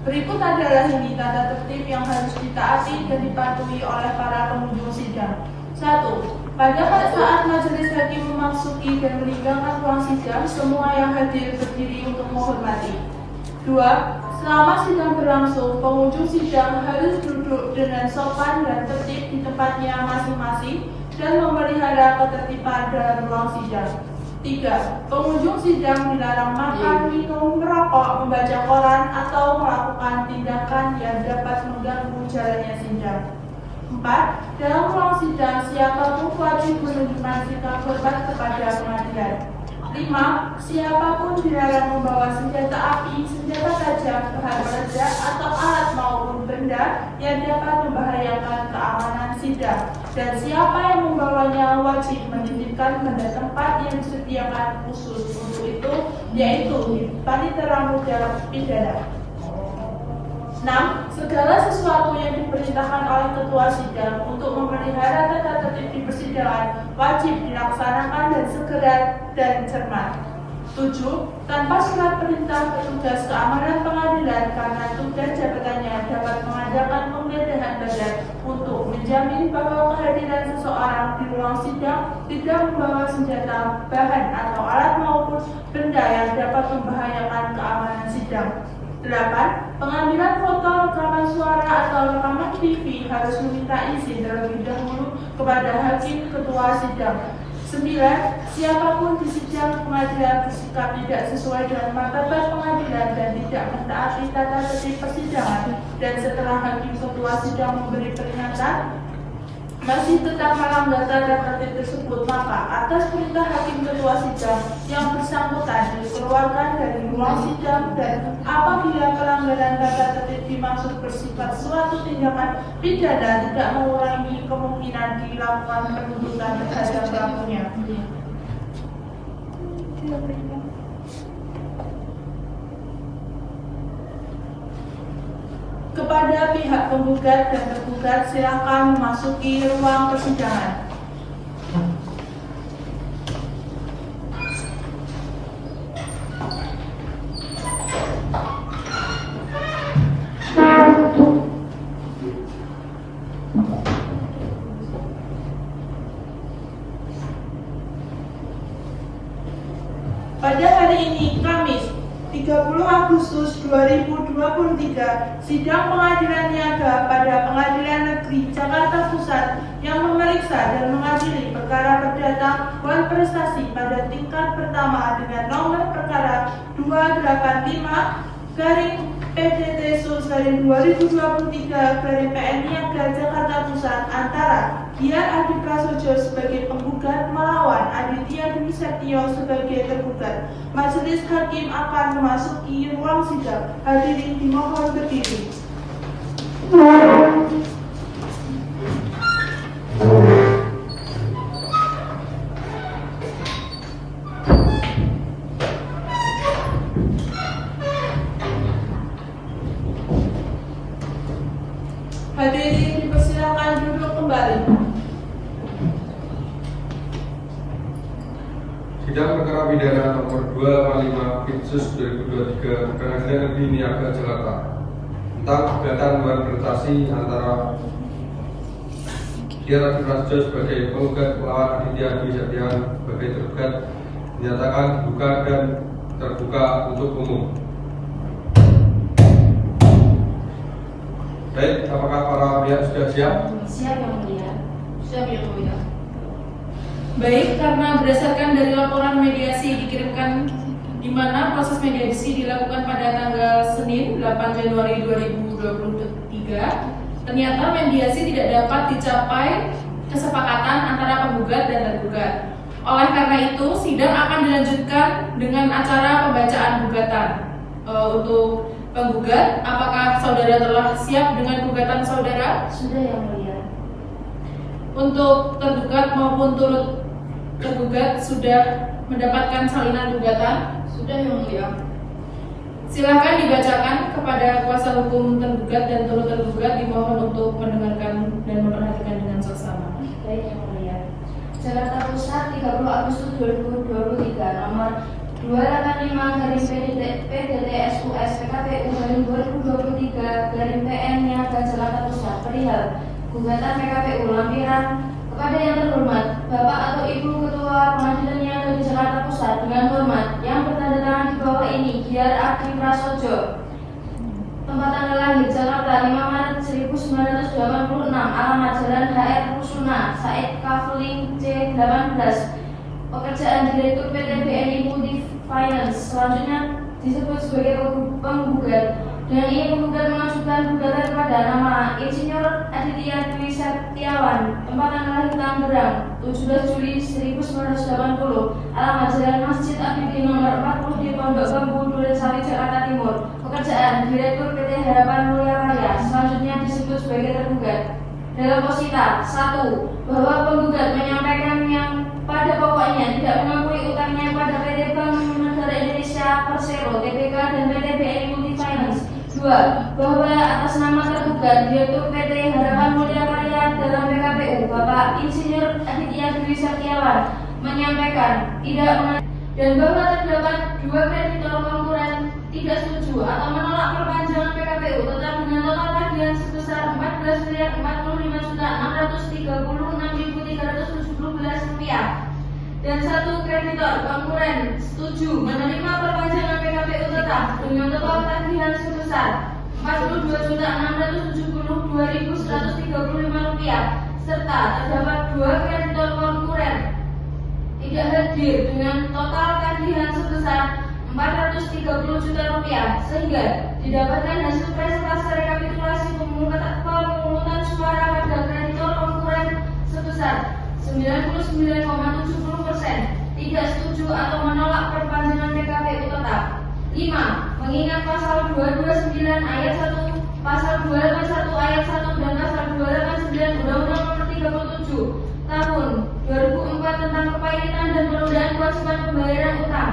Berikut adalah ini tata tertib yang harus ditaati dan dipatuhi oleh para pengunjung sidang. 1. Pada saat majelis hakim memasuki dan meninggalkan ruang sidang, semua yang hadir berdiri untuk menghormati. 2. Selama sidang berlangsung, pengunjung sidang harus duduk dengan sopan dan tertib di tempatnya masing-masing dan memelihara ketertiban dalam ruang sidang. 3. Pengunjung sidang dilarang makan, minum, merokok, membaca koran, atau melakukan tindakan yang dapat mengganggu jalannya sidang. 4. Dalam ruang sidang, siapapun wajib menunjukkan sikap hormat kepada pengadilan. 5. Siapapun dilarang membawa senjata api, senjata tajam, bahan peledak, atau alat maupun benda yang dapat membahayakan keamanan sidang. Dan siapa yang membawanya wajib menitipkan pada tempat yang disediakan khusus untuk itu, yaitu di panitera muda pidana. 6. Segala sesuatu yang diperintahkan oleh ketua sidang untuk memelihara tata tertib di persidangan wajib dilaksanakan dan segera dan cermat. 7. Tanpa surat perintah petugas keamanan pengadilan karena tugas jabatannya dapat mengadakan penggeledahan badan untuk menjamin bahwa kehadiran seseorang di ruang sidang tidak membawa senjata, bahan atau alat maupun benda yang dapat membahayakan keamanan sidang. 8. Pengambilan foto, rekaman suara, atau rekaman TV harus meminta izin terlebih dahulu kepada hakim ketua sidang. 9. Siapapun di sidang pengadilan bersikap tidak sesuai dengan martabat pengadilan dan tidak mentaati tata tertib persidangan, dan setelah hakim ketua sidang memberi peringatan masih tetap melanggar tata tertib tersebut, maka atas perintah hakim ketua sidang yang bersangkutan dikeluarkan dari ruang sidang, dan apabila pelanggaran tata tertib dimaksud bersifat suatu tindakan pidana tidak mengurangi kemungkinan dilakukan penuntutan terhadap pelakunya. Kepada pihak penggugat dan tergugat, silakan memasuki ruang persidangan. Pada hari ini, Kamis 30 Agustus 2023, sidang pengadilan niaga pada Pengadilan Negeri Jakarta Pusat yang memeriksa dan mengadili perkara perdata Wan Prestasi pada tingkat pertama dengan nomor perkara 285-PDT/2023 Niaga Jakarta Pusat antara Dian Adi Prasojo sebagai penggugat melawan Aditya Dwi Setio sebagai tergugat. Majelis hakim akan memasuki ruang sidang. Hadirin dimohon berdiri. Hadirin dipersilakan duduk kembali. Sidang perkara pidana nomor 255 Pitsus 2023 Pengadilan Negeri Niaga Jakarta tentang gugatan Wan Prestasi antara Dian Adi Prasojo sebagai penggugat melawan Aditya Dwi Setio sebagai tergugat dinyatakan dibuka dan terbuka untuk umum. Baik, apakah para pihak sudah siap? Siap yang mulia. Siap yang mulia. Baik, karena berdasarkan dari laporan mediasi dikirimkan di mana proses mediasi dilakukan pada tanggal Senin 8 Januari 2023, ternyata mediasi tidak dapat dicapai kesepakatan antara penggugat dan tergugat. Oleh karena itu, sidang akan dilanjutkan dengan acara pembacaan gugatan. Untuk penggugat, apakah saudara telah siap dengan gugatan saudara? Sudah yang mulia. Untuk tergugat maupun turut tergugat sudah mendapatkan salinan gugatan? Sudah yang mulia. Silakan dibacakan kepada kuasa hukum tergugat dan turut tergugat, dimohon untuk mendengarkan dan memperhatikan dengan seksama. Baik yang mulia. Jakarta Pusat 30 Agustus 2023 nomor 285/PDTSUS PKPU/2023/PN Niaga Jakarta Pusat perihal gugatan PKPU lampiran kepada yang terhormat Bapak atau Ibu Ketua Pengadilan Niaga di Jakarta Pusat dengan hormat yang bertanda tangan di bawah ini Giar Adi Prasojo, tempat tanggal lahir Jakarta 5 Maret 1986, alamat Jalan HR Rusuna, Said Kaveling C 18, pekerjaan Direktur PT BNI Multi Finance. Selanjutnya disebut sebagai penggugat dan ia penggugat mengajukan gugatan kepada nama Insinyur Aditya Dwi Setiawan, tempat tanggal lahir Tangerang 17 Juli 1980, alamat Jalan Masjid Abidin nomor 40 di Pondok Bambu Durensawi Jakarta Timur, pekerjaan Direktur PT Harapan Mulia Karya. Selanjutnya disebut sebagai tergugat. Dalam posita 1, bahwa penggugat menyampaikan yang pada pokoknya tidak mengakui utangnya pada PT Bank Negara Indonesia Persero Tbk dan PT BNI Multi Finance. 2, bahwa atas nama tergugat Direktur PT Harapan Mulia Karya dalam PKPU Bapak Insinyur Aditya Dwi Setiawan menyampaikan tidak dan bahwa terdapat 2 kreditor konkuren tidak setuju atau menolak perpanjangan PKPU tetap dengan total tagihan sebesar Rp14.435.636.317 dan 1 kreditor konkuren setuju menerima perpanjangan PKPU tetap dengan total tagihan sebesar Rp42.672.135 serta terdapat 2 kreditor konkuren tidak hadir dengan total tagihan sebesar Rp430 juta sehingga didapatkan hasil presentase rekapitulasi pemungutan suara pada kreditor konkuren sebesar 99,70%, tidak setuju atau menolak perpanjangan PKPU tetap. 5. Mengingat pasal 229 ayat 1, pasal 281 ayat 1 dan pasal 289 Undang-Undang Nomor 37 Tahun 2004 tentang kepailitan dan penundaan kewajiban pembayaran utang,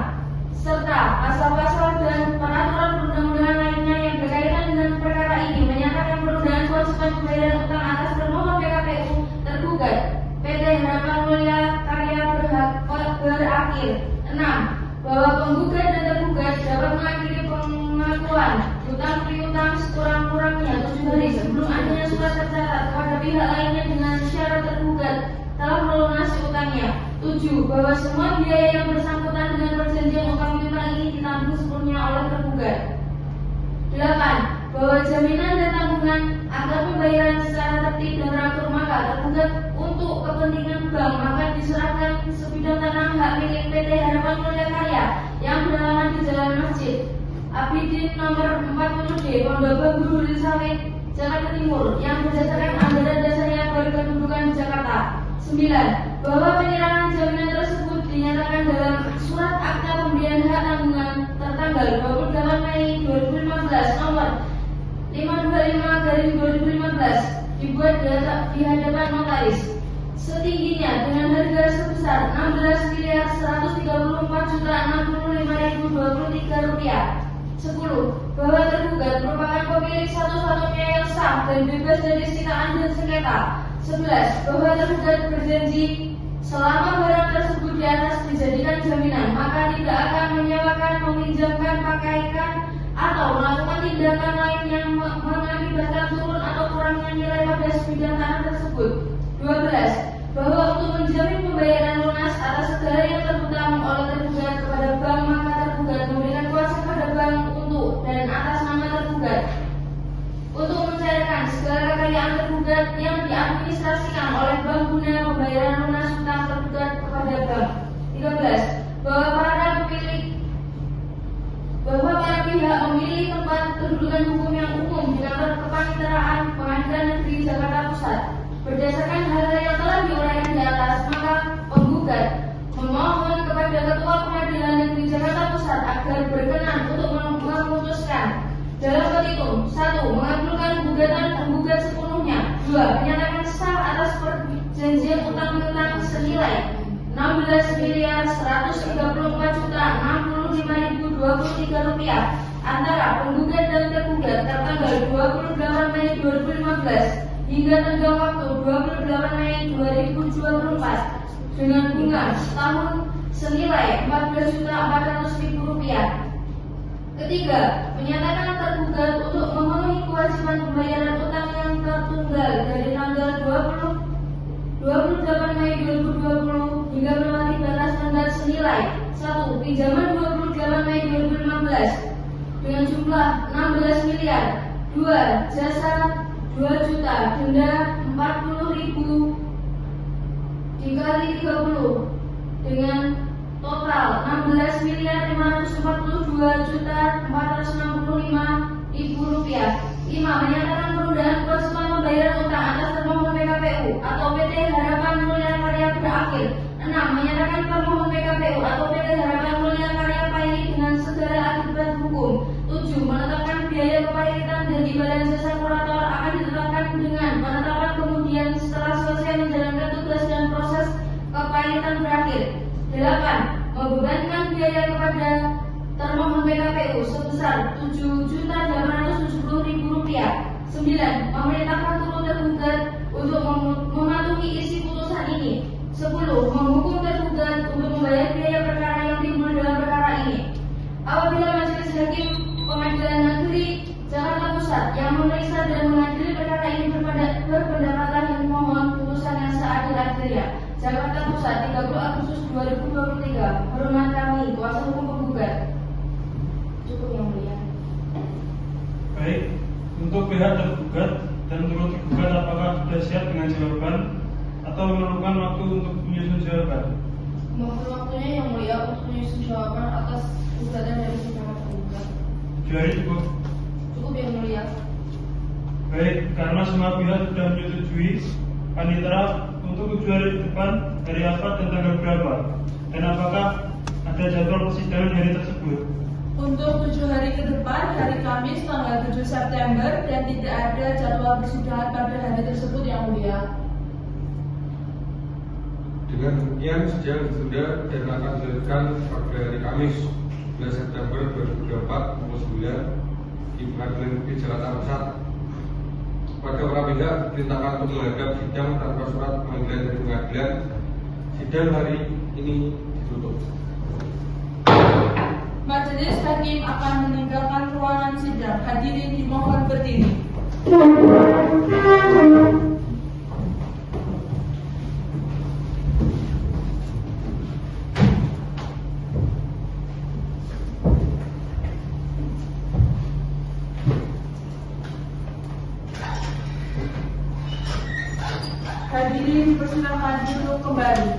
serta pasal-pasal dan peraturan perundang-undangan lainnya yang berkaitan dengan perkara ini menyatakan penundaan kewajiban pembayaran utang atas termohon PKPU tergugat PT Harapan Mulia Karya berakhir. 6. Bahwa penggugat dan tergugat dapat mengakhiri pengakuan hutang piutang sekurang-kurangnya 7 hari sebelum adanya surat tercatat kepada pihak lainnya dengan syarat tergugat telah melunasi utangnya. 7. Bahwa semua biaya yang bersangkutan dengan perjanjian utang piutang ini ditanggung sepenuhnya oleh tergugat. 8. Bahwa jaminan dan tanggungan agar pembayaran secara tertib dan teratur maka tergugat untuk kepentingan bank maka diserahkan sebidang tanah hak milik PT Harapan Mulia Karya yang beralamat di Jalan Masjid Abidin nomor 40D Pondok Bambu Durensawi Jakarta Timur yang berdasarkan anggaran dasarnya Badan Kependudukan Jakarta. 9. Bahwa penyerahan jaminan tersebut dinyatakan dalam surat akta pemberian hak tanggungan tertanggal 28 Mei 2015 nomor 525/2015 dibuat di hadapan notaris setingginya dengan harga sebesar Rp16.134.065.023. 10. Bahwa tergugat merupakan pemilik satu-satunya yang sah dan bebas dari sitaan dan sengketa. 11. Bahwa tergugat berjanji selama barang tersebut di atas dijadikan jaminan maka tidak akan menyewakan, meminjamkan, pakaikan atau melakukan tindakan lain yang mengakibatkan turun atau kurangnya nilai pada sebidang tanah tersebut. 12. Bahwa untuk menjamin pembayaran lunas atas segala yang terhutang oleh tergugat kepada bank maka tergugat memberikan kuasa kepada bank untuk dan atas nama tergugat untuk mencairkan segala kekayaan tergugat yang diadministrasikan oleh bank guna pembayaran lunas hutang tergugat kepada bank. 13. Bahwa para pihak memilih tempat kedudukan hukum yang umum di kantor kepaniteraan Pengadilan Negeri Jakarta Pusat. Berdasarkan hal yang telah diuraikan di atas, maka penggugat memohon kepada Ketua Pengadilan Negeri Jakarta Pusat agar berkenan untuk memutuskan dalam petitum 1. Mengabulkan gugatan penggugat sepenuhnya. 2. Menyatakan sah atas perjanjian utang piutang senilai Rp16.134.065.023 antara penggugat dan tergugat tertanggal 28 Mei 2015 hingga tenggang waktu 28 Mei 2024 dengan bunga setahun senilai Rp14.400.000. Ketiga, menyatakan tergugat untuk memenuhi kewajiban pembayaran utang yang tertunggal dari tanggal 28 Mei 2020 hingga melewati batas tenggat senilai 1. Pinjaman 28 Mei 2015 dengan jumlah 16 miliar, 2. Jasa 2 juta, denda 40.000 dikali 30 dengan total 16.542.465.000 rupiah. 5. Menyatakan penundaan kewajiban pembayaran utang atas termohon PKPU atau PT Harapan Mulia Karya berakhir. 6. Menyatakan termohon PKPU atau PT Harapan Mulia Karya pahit dengan segala akibat hukum. 7. Menetapkan biaya kepahitan dan imbalan jasa kurator akan ditetapkan dengan penetapan kemudian setelah selesai menjalankan tugas dan proses kepahitan berakhir. 8. Membebankan biaya kepada termohon PKPU sebesar Rp7.870.000. 9. Memerintahkan turut tergugat untuk mematuhi isi putusan ini. 10. Menghukum tergugat untuk membayar biaya perkara yang timbul dalam perkara ini. Apabila Majelis Hakim Pengadilan Negeri Jakarta Pusat yang memeriksa dan mengadili perkara ini berpendapat yang mohon putusannya seadil-adilnya. Jakarta Pusat 30 Agustus 2023. Hormat kami, kuasa hukum penggugat. Cukup yang mulia. Baik, untuk pihak tergugat dan turut tergugat apakah sudah siap dengan jawaban atau memerlukan waktu untuk menyusun jawaban? Mohon waktunya yang mulia untuk menyusun jawaban atas gugatan dari sidang tergugat. 7 hari cukup? Cukup yang mulia. Baik, karena semua pihak sudah menyetujui, panitera untuk 7 hari ke depan, hari apa dan tanggal berapa? Dan apakah ada jadwal persidangan hari tersebut? Untuk 7 hari ke depan, hari Kamis tanggal 7 September dan tidak ada jadwal persidangan pada hari tersebut yang mulia. Dengan demikian sidang ditunda dan akan dilanjutkan pada hari Kamis 11 September 2024 pukul 9 di Pengadilan Negeri Jakarta Pusat. Pada para pihak diperintahkan untuk menghadap sidang tanpa surat panggilan dari pengadilan. Sidang hari ini ditutup. Majelis Hakim akan meninggalkan ruangan sidang. Hadirin dimohon berdiri. Hadirin dipersilakan duduk kembali.